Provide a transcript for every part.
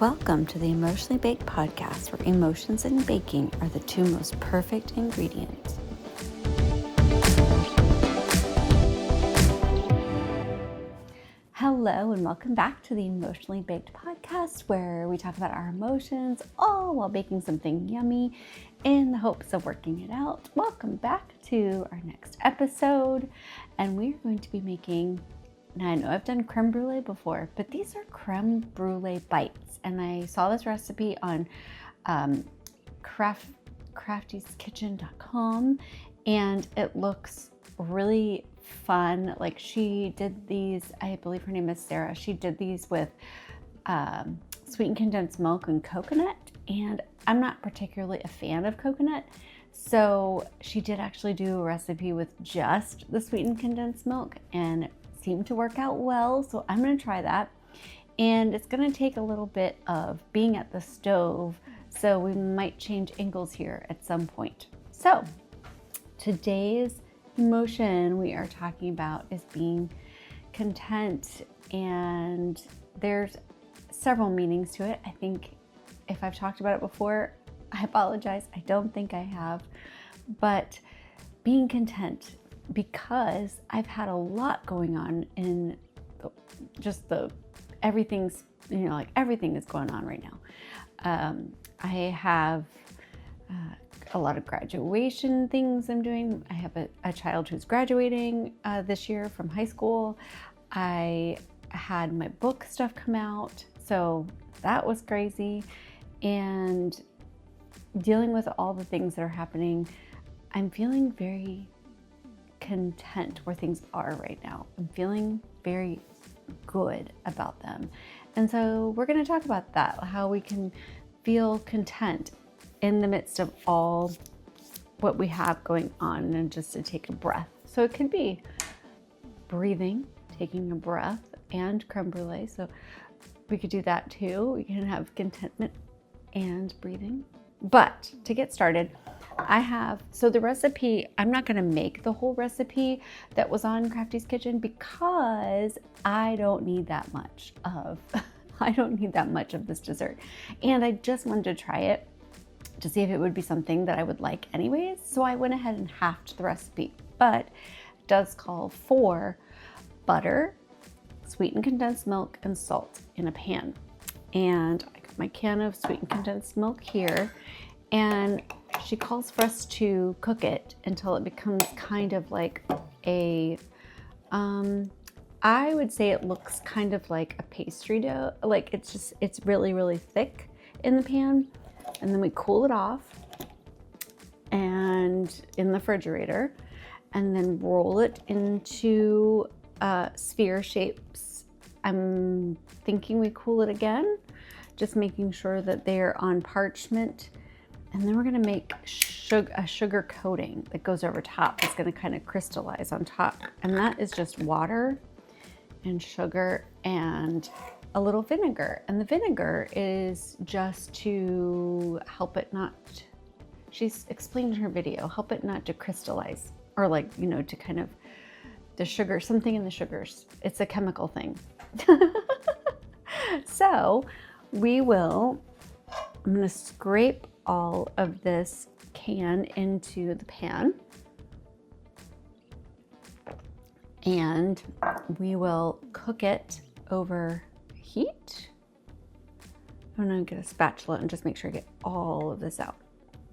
Welcome to the Emotionally Baked podcast, where emotions and baking are the two most perfect ingredients. Hello and welcome back to the Emotionally Baked podcast, where we talk about our emotions all while baking something yummy in the hopes of working it out. Welcome back to our next episode, and we're going to be making, now I know I've done creme brulee before, but these are creme brulee bites, and I saw this recipe on craftie'skitchen.com, and it looks really fun. Like, she did these, I believe her name is Sarah. She did these with sweetened condensed milk and coconut, and I'm not particularly a fan of coconut, so she did actually do a recipe with just the sweetened condensed milk, and it seemed to work out well. So I'm going to try that, and it's going to take a little bit of being at the stove, so we might change angles here at some point. So today's emotion we are talking about is being content, and there's several meanings to it. I think if I've talked about it before, I apologize. I don't think I have, but being content, because I've had a lot going on in everything's, like everything is going on right now. I have a lot of graduation things I'm doing. I have a child who's graduating this year from high school. I had my book stuff come out, so that was crazy. And dealing with all the things that are happening, I'm feeling very content where things are right now. I'm feeling very good about them. And so we're going to talk about that, how we can feel content in the midst of all what we have going on, and just to take a breath. So it could be breathing, taking a breath, and creme brulee. So we could do that too. We can have contentment and breathing. But to get started, so the recipe, I'm not going to make the whole recipe that was on Craftie's Kitchen, because I don't need that much of this dessert. And I just wanted to try it to see if it would be something that I would like anyways. So I went ahead and halved the recipe, but it does call for butter, sweetened condensed milk, and salt in a pan. And I got my can of sweetened condensed milk here, and she calls for us to cook it until it becomes kind of like I would say it looks kind of like a pastry dough. Like, it's really, really thick in the pan. And then we cool it off and in the refrigerator, and then roll it into sphere shapes. I'm thinking we cool it again, just making sure that they're on parchment. And then we're gonna make a sugar coating that goes over top. It's gonna kind of crystallize on top. And that is just water and sugar and a little vinegar. And the vinegar is just to help it not, she's explained in her video, help it not to crystallize, or to kind of the sugar, something in the sugars. It's a chemical thing. So I'm gonna scrape all of this can into the pan, and we will cook it over heat. I'm gonna get a spatula and just make sure I get all of this out.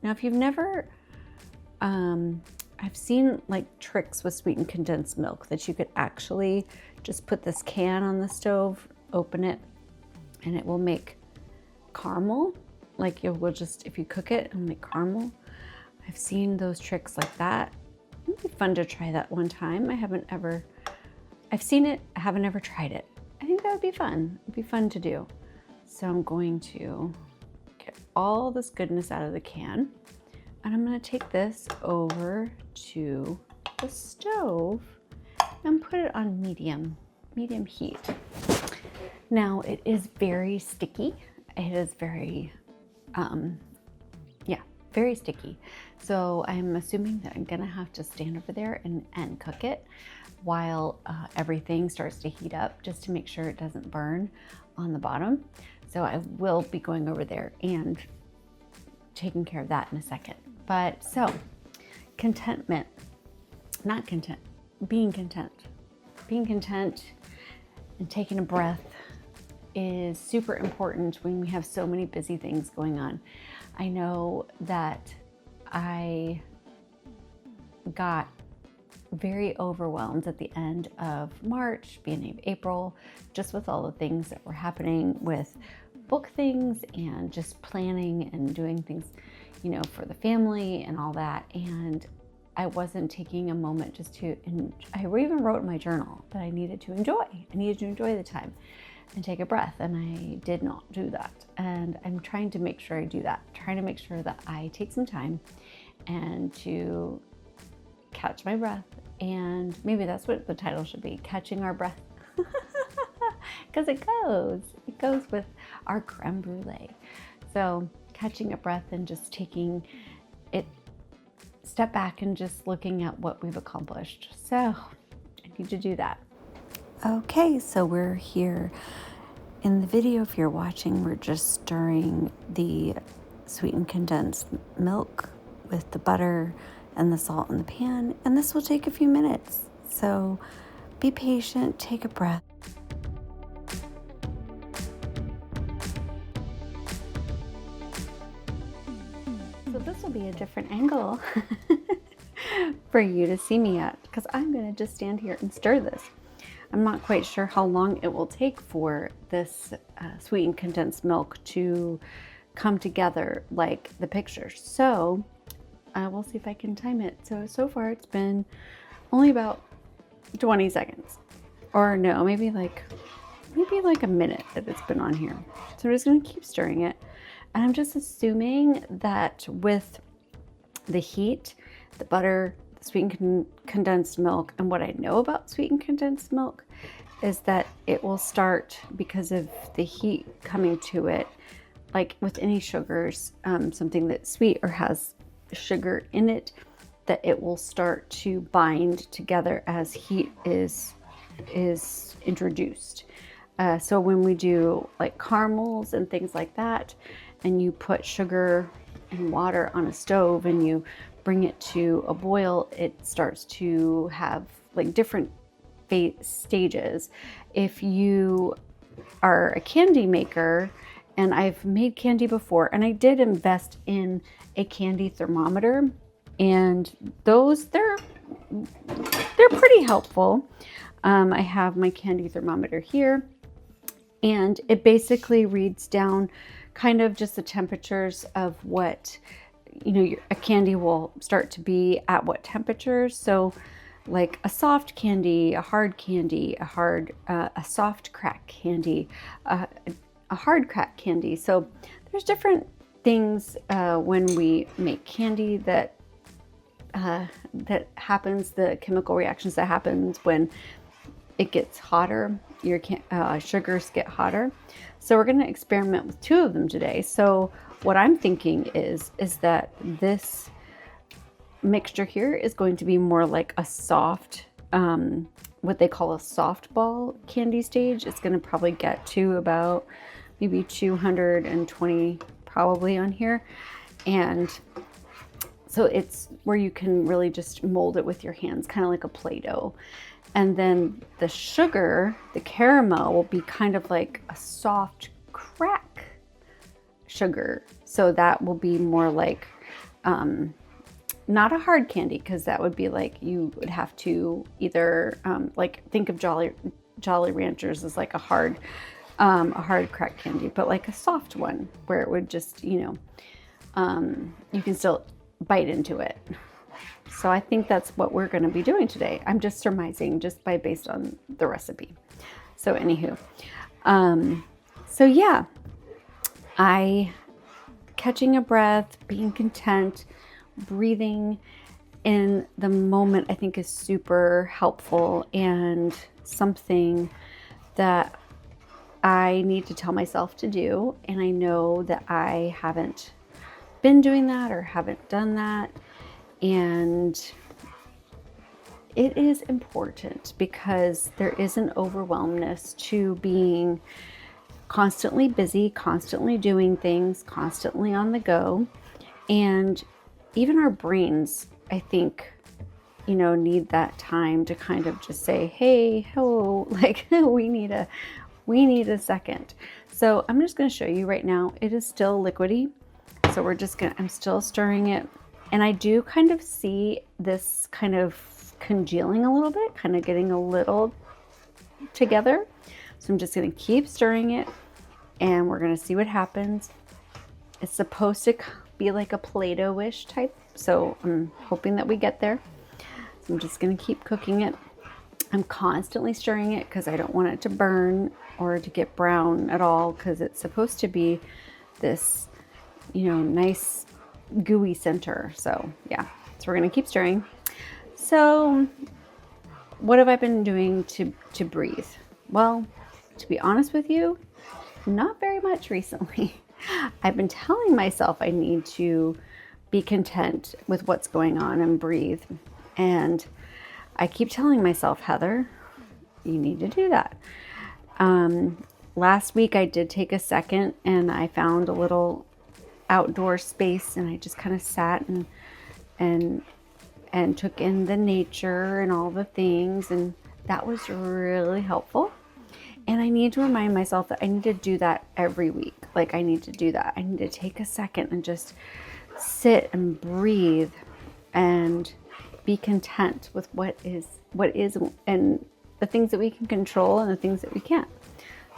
Now, if you've never, I've seen like tricks with sweetened condensed milk that you could actually just put this can on the stove, open it, and it will make caramel. Like, it will just, if you cook it, it'll make caramel. I've seen those tricks like that. It'd be fun to try that one time. I've seen it, I haven't ever tried it. I think that would be fun. It'd be fun to do. So I'm going to get all this goodness out of the can, and I'm going to take this over to the stove and put it on medium heat. Now, it is very sticky. It is very, very sticky. So I'm assuming that I'm gonna have to stand over there and cook it while everything starts to heat up, just to make sure it doesn't burn on the bottom. So I will be going over there and taking care of that in a second. But so contentment, not content, being content. Being content and taking a breath is super important when we have so many busy things going on. I know that I got very overwhelmed at the end of March, beginning of April, just with all the things that were happening with book things and just planning and doing things, you know, for the family and all that. And I wasn't taking a moment just to, and I even wrote in my journal that I needed to enjoy. I needed to enjoy the time and take a breath. And I did not do that. And I'm trying to make sure I do that, trying to make sure that I take some time and to catch my breath. And maybe that's what the title should be, Catching Our Breath. Because it goes with our creme brulee. So catching a breath and just taking it, step back and just looking at what we've accomplished. So I need to do that. Okay, so we're here in the video. If you're watching, we're just stirring the sweetened condensed milk with the butter and the salt in the pan, and this will take a few minutes. So be patient, take a breath. So this will be a different angle for you to see me at, because I'm going to just stand here and stir this. I'm not quite sure how long it will take for this sweetened condensed milk to come together like the picture. So we'll see if I can time it. So far it's been only about 20 seconds, or no, maybe like a minute that it's been on here. So I'm just going to keep stirring it. And I'm just assuming that with the heat, the butter, the sweetened condensed milk, and what I know about sweetened condensed milk is that it will start, because of the heat coming to it, like with any sugars, something that's sweet or has sugar in it, that it will start to bind together as heat is introduced. So when we do like caramels and things like that, and you put sugar and water on a stove and you bring it to a boil, it starts to have like different stages. If you are a candy maker, and I've made candy before, and I did invest in a candy thermometer, and those, they're pretty helpful. I have my candy thermometer here, and it basically reads down kind of just the temperatures of what, you know, a candy will start to be at what temperature. So like a soft candy, a hard candy, a soft crack candy, a hard crack candy. So there's different things when we make candy that happens, the chemical reactions that happens when it gets hotter, your sugars get hotter. So we're going to experiment with two of them today. So what I'm thinking is that this mixture here is going to be more like a soft, what they call a softball candy stage. It's going to probably get to about maybe 220 probably on here. And so it's where you can really just mold it with your hands, kind of like a Play-Doh. And then the sugar, the caramel, will be kind of like a soft crack sugar. So that will be more like, not a hard candy, because that would be like, you would have to either, like think of Jolly Ranchers as like a hard crack candy, but like a soft one where it would just, you know, you can still bite into it. So I think that's what we're going to be doing today. I'm just surmising just based on the recipe. So anywho, so yeah, catching a breath, being content, breathing in the moment, I think is super helpful, and something that I need to tell myself to do. And I know that I haven't been doing that or haven't done that. And it is important because there is an overwhelmness to being constantly busy, constantly doing things, constantly on the go. And even our brains, I think, need that time to kind of just say, hey, hello, like we need a second. So I'm just going to show you right now. It is still liquidy. So I'm still stirring it. And I do kind of see this kind of congealing a little bit, kind of getting a little together. So I'm just going to keep stirring it and we're going to see what happens. It's supposed to be like a Play-Doh-ish type. So I'm hoping that we get there. So I'm just going to keep cooking it. I'm constantly stirring it because I don't want it to burn or to get brown at all, because it's supposed to be this, nice gooey center. So yeah, so we're going to keep stirring. So what have I been doing to breathe? Well, to be honest with you, not very much recently. I've been telling myself I need to be content with what's going on and breathe. And I keep telling myself, Heather, you need to do that. Last week I did take a second and I found a little outdoor space and I just kind of sat and took in the nature and all the things, and that was really helpful. And I need to remind myself that I need to do that every week. Like I need to do that. I need to take a second and just sit and breathe and be content with what is and the things that we can control and the things that we can't.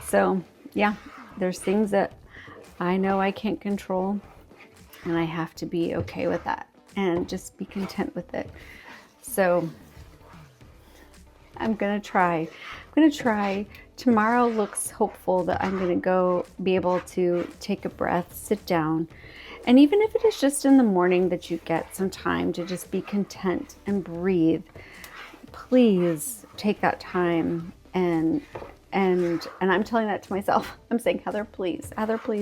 So yeah, there's things that I know I can't control and I have to be okay with that and just be content with it. So I'm gonna try. Tomorrow looks hopeful that I'm gonna be able to take a breath, sit down. And even if it is just in the morning that you get some time to just be content and breathe, please take that time. And I'm telling that to myself. I'm saying, Heather, please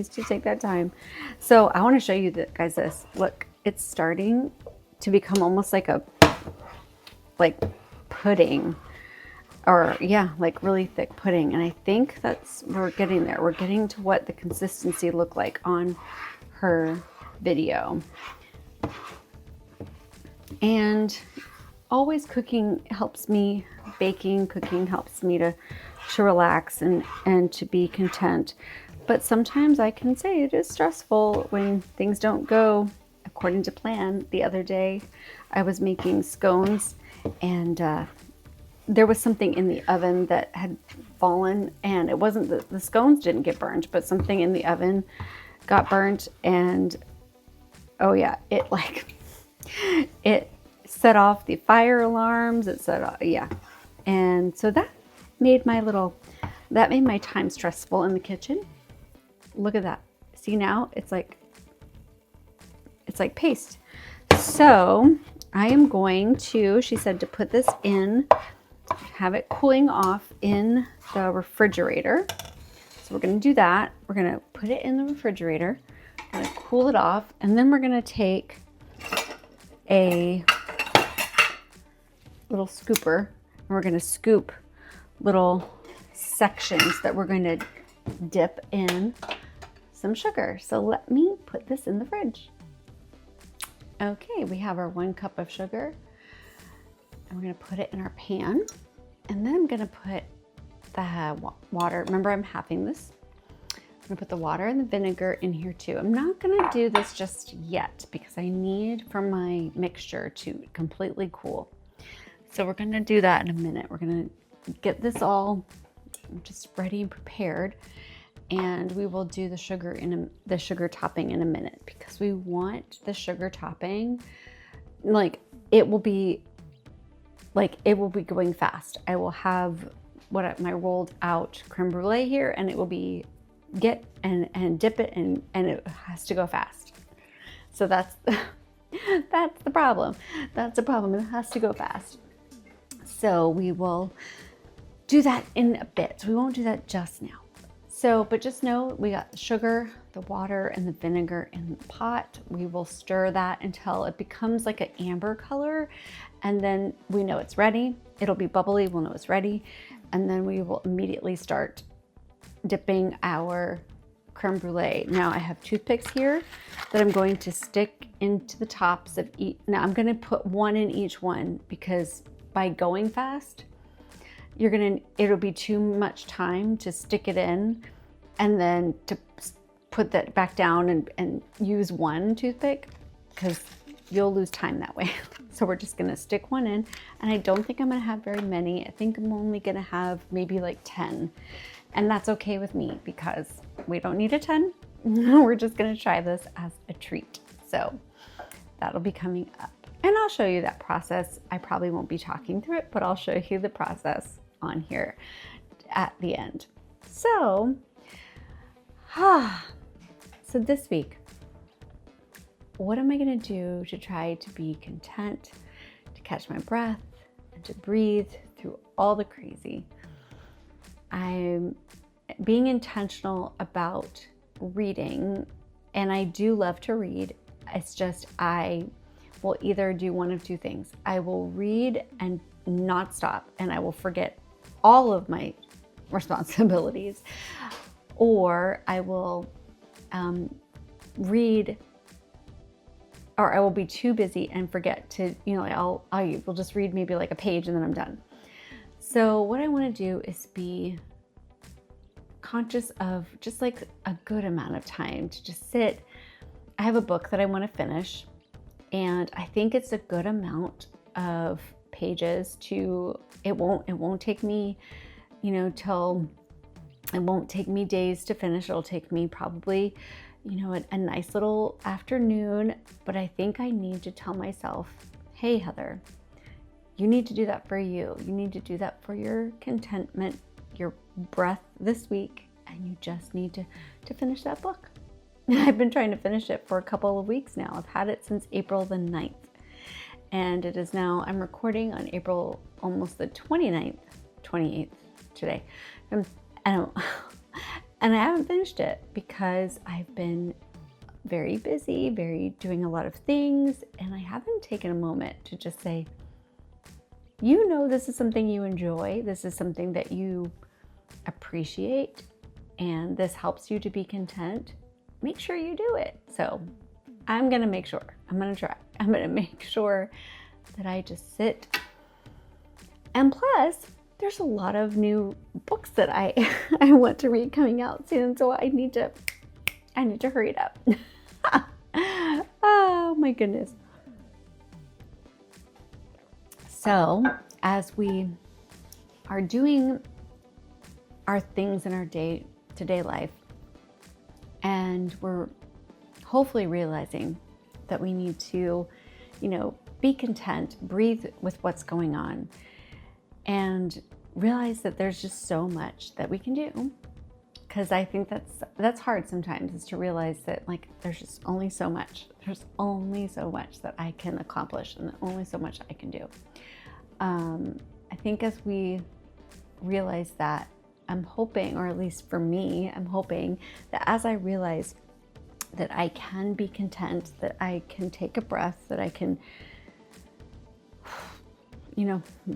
do take that time. So I want to show you that, guys, this. Look, it's starting to become almost like pudding. Or yeah, like really thick pudding. And I think we're getting there. We're getting to what the consistency looked like on her video. And always cooking helps me, cooking helps me to relax and to be content. But sometimes I can say it is stressful when things don't go according to plan. The other day I was making scones and there was something in the oven that had fallen, and it wasn't the scones didn't get burned, but something in the oven got burnt, and oh yeah, it set off the fire alarms. It set off, yeah. And so that made my time stressful in the kitchen. Look at that. See, now it's like paste. So I am going to, she said to put this in, have it cooling off in the refrigerator. So we're going to do that. We're going to put it in the refrigerator, going to cool it off, and then we're going to take a little scooper and we're going to scoop little sections that we're going to dip in some sugar. So let me put this in the fridge. Okay, we have our 1 cup of sugar. And we're going to put it in our pan, and then I'm going to put the water. Remember, I'm halving this. I'm going to put the water and the vinegar in here too. I'm not going to do this just yet because I need for my mixture to completely cool. So we're going to do that in a minute. We're going to get this all just ready and prepared, and we will do the sugar topping in a minute, because we want the sugar topping, it will be going fast. I will have my rolled out creme brulee here, and it will be and dip it, and it has to go fast. So that's the problem. That's the problem. It has to go fast. So we will do that in a bit. So we won't do that just now. So, but just know we got the sugar, the water, and the vinegar in the pot. We will stir that until it becomes like an amber color, and then we know it's ready. It'll be bubbly, we'll know it's ready, and then we will immediately start dipping our creme brulee. Now I have toothpicks here that I'm going to stick into the tops of each. Now I'm going to put one in each one because by going fast, it'll be too much time to stick it in and then to put that back down and use one toothpick, because you'll lose time that way. So we're just gonna stick one in, and I don't think I'm gonna have very many. I think I'm only gonna have maybe like 10, and that's okay with me because we don't need a 10. We're just gonna try this as a treat. So that'll be coming up, and I'll show you that process. I probably won't be talking through it, but I'll show you the process on here at the end. So, so this week, what am I going to do to try to be content, to catch my breath, and to breathe through all the crazy? I'm being intentional about reading, and I do love to read. It's just I will either do one of two things. I will read and not stop, and I will forget all of my responsibilities, or I will read, or I will be too busy and forget to, I will just read maybe like a page and then I'm done. So what I want to do is be conscious of just like a good amount of time to just sit. I have a book that I want to finish, and I think it's a good amount of pages to, it won't take me, it won't take me days to finish. It'll take me probably, a nice little afternoon, but I think I need to tell myself, hey, Heather, you need to do that for you. You need to do that for your contentment, your breath this week, and you just need to finish that book. I've been trying to finish it for a couple of weeks now. I've had it since April the 9th, and it is now, I'm recording on April almost the 29th, 28th today. And I haven't finished it because I've been very busy, doing a lot of things, and I haven't taken a moment to just say, this is something you enjoy, this is something that you appreciate, and this helps you to be content. Make sure you do it. So I'm gonna make sure, I'm gonna make sure that I just sit. And plus, there's a lot of new books that I want to read coming out soon, so I need to hurry it up. Oh my goodness. So as we are doing our things in our day-to-day life, and we're hopefully realizing that we need to, be content, breathe with what's going on, and realize that there's just so much that we can do. Because I think that's hard sometimes, is to realize that like there's just only so much. There's only so much that I can accomplish, and only so much I can do. I think as we realize that, I'm hoping, or at least for me, I'm hoping that as I realize that I can be content, that I can take a breath, that I can,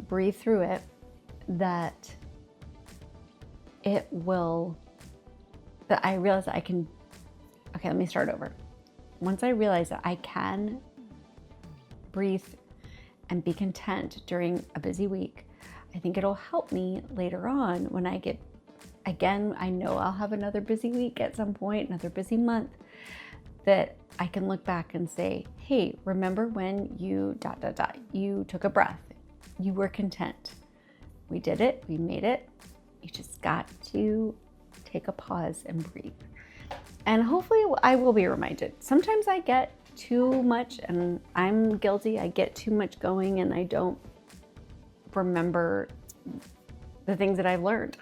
breathe through it, that I realize that I can, okay, let me start over. Once I realize that I can breathe and be content during a busy week, I think it'll help me later on when I get, again, I know I'll have another busy week at some point, another busy month, that I can look back and say, hey, remember when you ... you took a breath, you were content. We did it, we made it. You just got to take a pause and breathe. And hopefully I will be reminded. Sometimes I get too much, and I'm guilty, I get too much going and I don't remember the things that I've learned.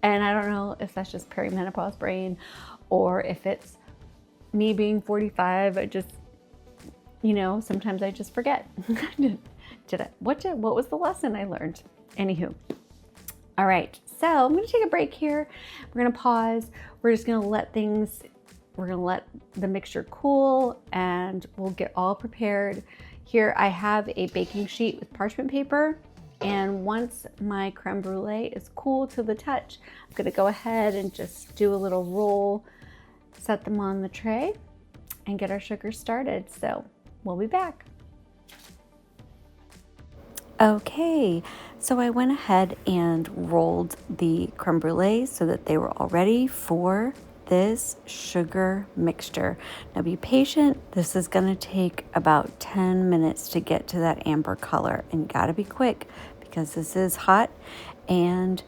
And I don't know if that's just perimenopause brain, or if it's me being 45. I just, sometimes I just forget. What was the lesson I learned? Anywho. All right, so I'm gonna take a break here. We're gonna pause. We're gonna let the mixture cool, and we'll get all prepared. Here I have a baking sheet with parchment paper, And once my creme brulee is cool to the touch, I'm gonna go ahead and just do a little roll, set them on the tray, and get our sugar started. So we'll be back. Okay, so I went ahead and rolled the creme brulee so that they were all ready for this sugar mixture. Now be patient. This is going to take about 10 minutes to get to that amber color, and you got to be quick because this is hot and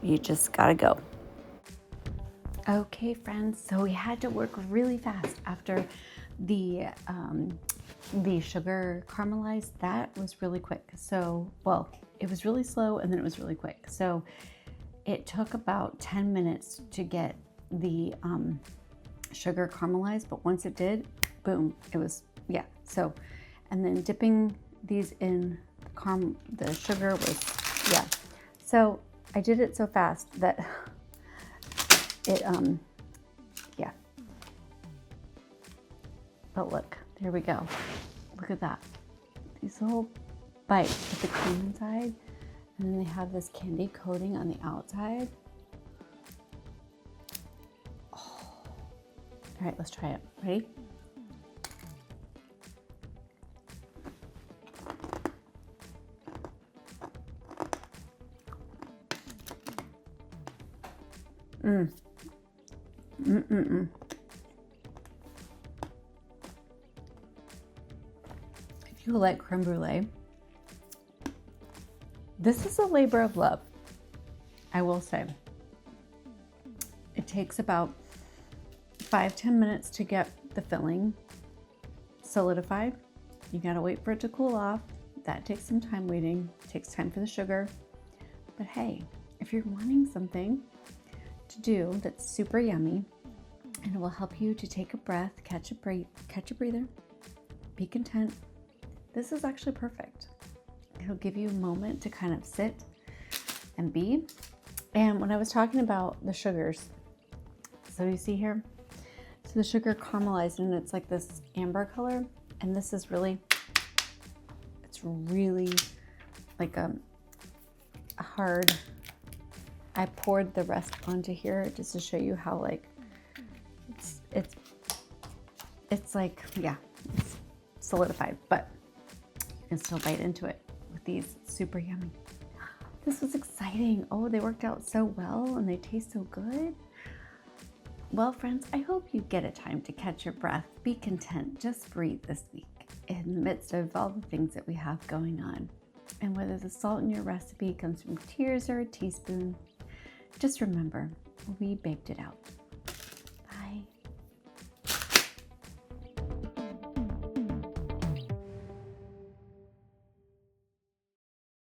you just got to go. Okay, friends, so we had to work really fast after the sugar caramelized. That was really quick. So, well, it was really slow and then it was really quick. So it took about 10 minutes to get the sugar caramelized, but once it did, boom, it was, yeah. So, and then dipping these in the sugar was, yeah. So I did it so fast that it, yeah. But look, there we go. Look at that. These little bites with the cream inside, and then they have this candy coating on the outside. Oh. All right, let's try it. Ready? If you like creme brulee, this is a labor of love, I will say. It takes about 5-10 minutes to get the filling solidified. You gotta wait for it to cool off. That takes some time waiting. It takes time for the sugar. But hey, if you're wanting something to do that's super yummy and it will help you to take a breath, catch a breather, be content, this is actually perfect. It'll give you a moment to kind of sit and be. And when I was talking about the sugars, so you see here, so the sugar caramelized and it's like this amber color, and this is really, it's really like a hard, I poured the rest onto here just to show you how like, it's like, yeah, it's solidified, but you can still bite into it with these. Super yummy. This was exciting. Oh, they worked out so well and they taste so good. Well, friends, I hope you get a time to catch your breath. Be content. Just breathe this week in the midst of all the things that we have going on. And whether the salt in your recipe comes from tears or a teaspoon, just remember, we baked it out.